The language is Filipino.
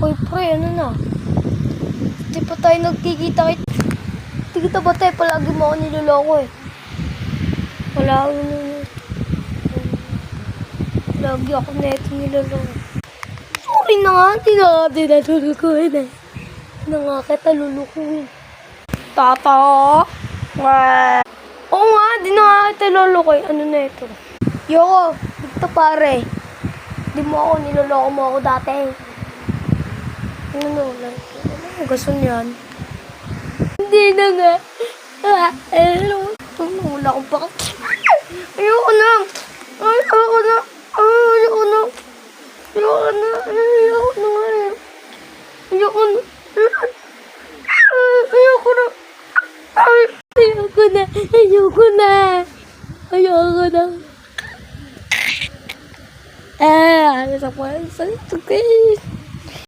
Uy, pre, ano na? Di pa tayo nagkikita kit. Kita ba tayo? Palagi mo ako niloloko eh. Palagi lagi ako neto niloloko. Sorry na nga, hindi na nga tinatulukuhin eh. Hindi na nga kita lulukuhin. Tata! Oo nga, di na nga kita lulukuhin. Ano na ito? Yoko, ito pare. Di mo ako, niloloko mo ako dati. Ano, gusto niyan? Hindi na nga. Wala akong baka. Ayoko na. Ayoko na. Ayoko na. Ayoko na. Ayoko na nga. Ayoko na. Ayoko na. Ayoko na. Ayoko na. Ayoko na. Ano sa kwan? Saan ito guys?